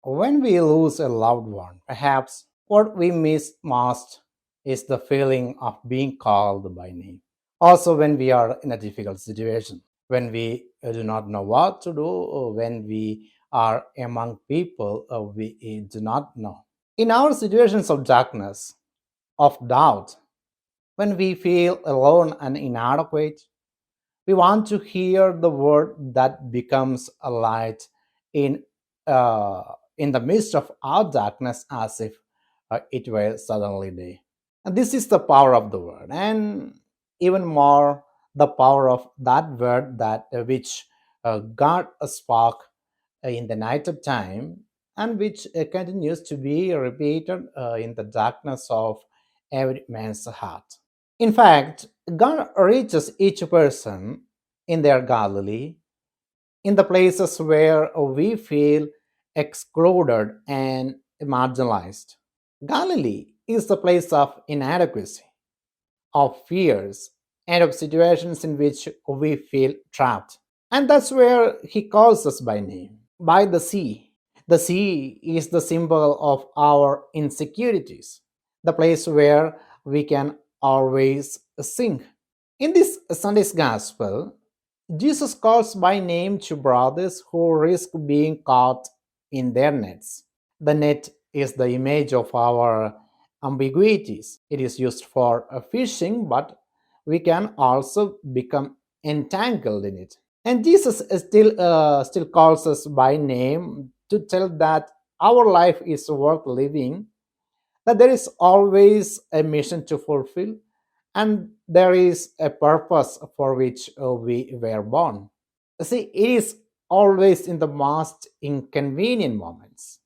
When we lose a loved one, perhaps what we miss most is the feeling of being called by name. Also, when we are in a difficult situation, when we do not know what to do, or when we are among people we do not know. In our situations of darkness, of doubt, when we feel alone and inadequate, we want to hear the word that becomes a light in uh, in the midst of our darkness, as if it were suddenly day. And this is the power of the word, and even more the power of that word that which God spoke in the night of time, and which continues to be repeated in the darkness of every man's heart. In fact, God reaches each person in their Galilee, in the places where we feel excluded and marginalized. Galilee is the place of inadequacy, of fears, and of situations in which we feel trapped. And that's where He calls us by name, by the sea. The sea is the symbol of our insecurities, the place where we can always sink. In this Sunday's Gospel, Jesus calls by name to brothers who risk being caught in their nets. The net is the image of our ambiguities. It is used for fishing, but we can also become entangled in it. And Jesus still calls us by name to tell that our life is worth living, that there is always a mission to fulfill, and there is a purpose for which we were born. See, it is always in the most inconvenient moments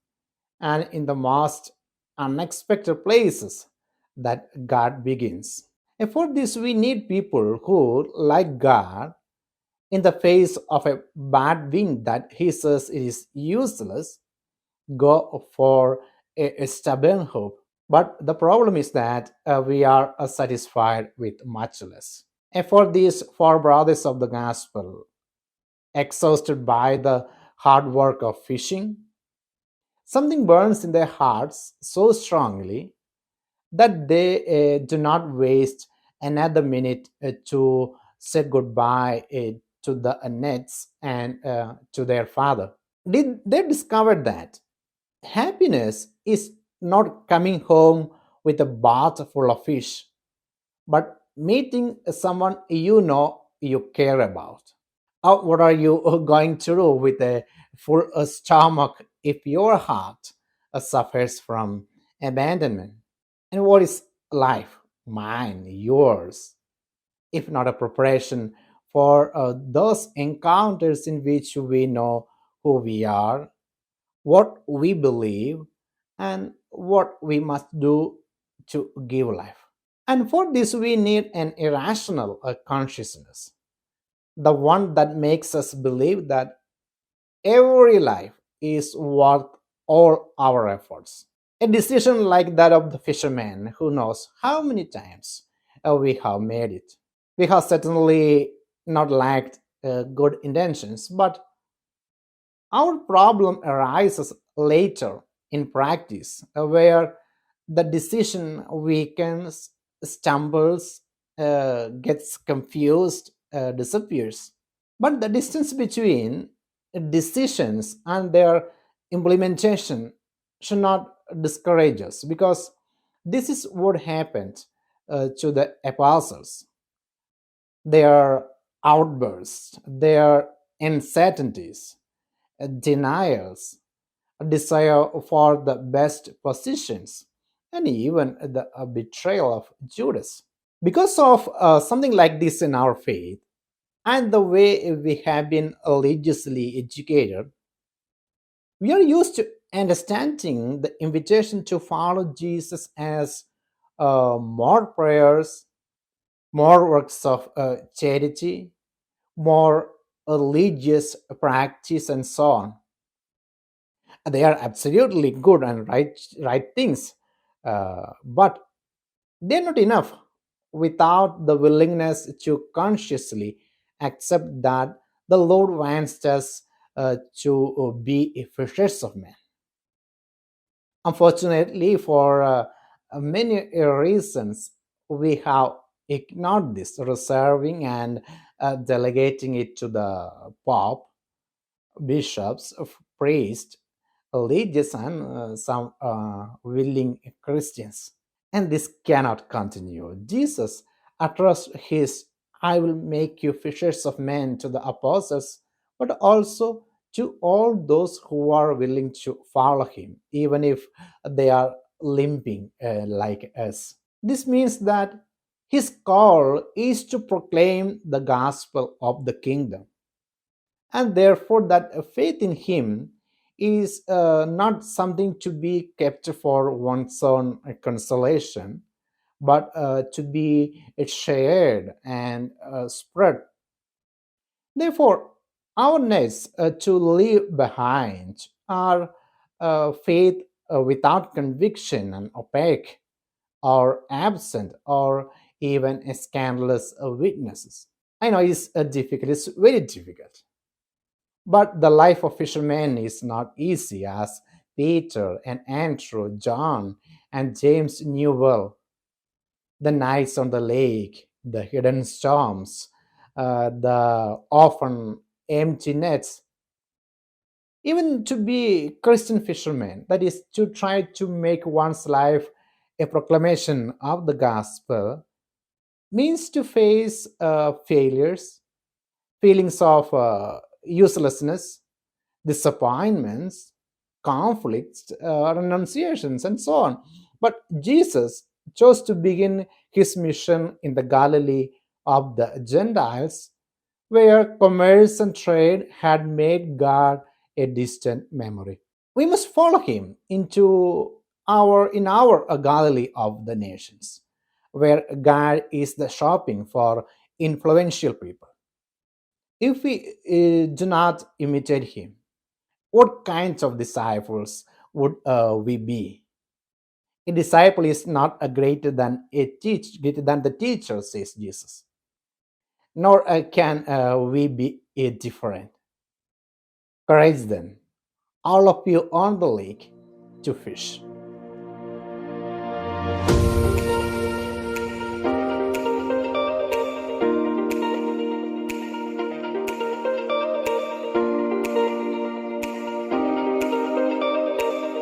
and in the most unexpected places that God begins. And for this, we need people who, like God, in the face of a bad wind that he says it is useless, go for a stubborn hope. But the problem is that we are satisfied with much less. And for these four brothers of the gospel, exhausted by the hard work of fishing, something burns in their hearts so strongly that they do not waste another minute to say goodbye to the nets and to their father. They discovered that happiness is not coming home with a bath full of fish, but meeting someone you care about. What are you going to do with a full stomach if your heart suffers from abandonment? And what is life? Mine, yours, if not a preparation for those encounters in which we know who we are, what we believe, and what we must do to give life. And for this, we need an irrational consciousness, the one that makes us believe that every life is worth all our efforts. A decision like that of the fisherman, who knows how many times we have made it. We have certainly not lacked good intentions, but our problem arises later in practice, where the decision weakens, stumbles, gets confused, disappears. But the distance between decisions and their implementation should not discourage us, because this is what happened to the apostles. Their outbursts, their uncertainties, denials, a desire for the best positions, and even the betrayal of Judas. Because of something like this in our faith, and the way we have been religiously educated, we are used to understanding the invitation to follow Jesus as more prayers, more works of charity, more religious practice, and so on. They are absolutely good and right things, but they're not enough without the willingness to consciously accept that the Lord wants us to be fishers of men. Unfortunately, for many reasons, we have ignored this, reserving and delegating it to the Pope, bishops, priests, religious, and some willing Christians. And this cannot continue. Jesus addressed his "I will make you fishers of men" to the apostles, but also to all those who are willing to follow him, even if they are limping like us. This means that his call is to proclaim the gospel of the kingdom, and therefore that faith in him is not something to be kept for one's own consolation, but to be shared and spread. Therefore, our nets to leave behind are faith without conviction and opaque or absent or even scandalous witnesses. I know it's difficult, it's very difficult. But the life of fishermen is not easy, as Peter and Andrew, John, and James knew well. The nights on the lake, the hidden storms, the often empty nets. Even to be Christian fishermen, that is, to try to make one's life a proclamation of the gospel, means to face failures, feelings of uselessness, disappointments, conflicts, renunciations, and so on. But Jesus chose to begin his mission in the Galilee of the Gentiles, where commerce and trade had made God a distant memory. We must follow him into our Galilee of the nations, where God is the shopping for influential people. If we do not imitate him, what kinds of disciples would we be? A disciple is not a greater than the teacher, says Jesus. Nor can we be different. Courage then, all of you on the lake, to fish.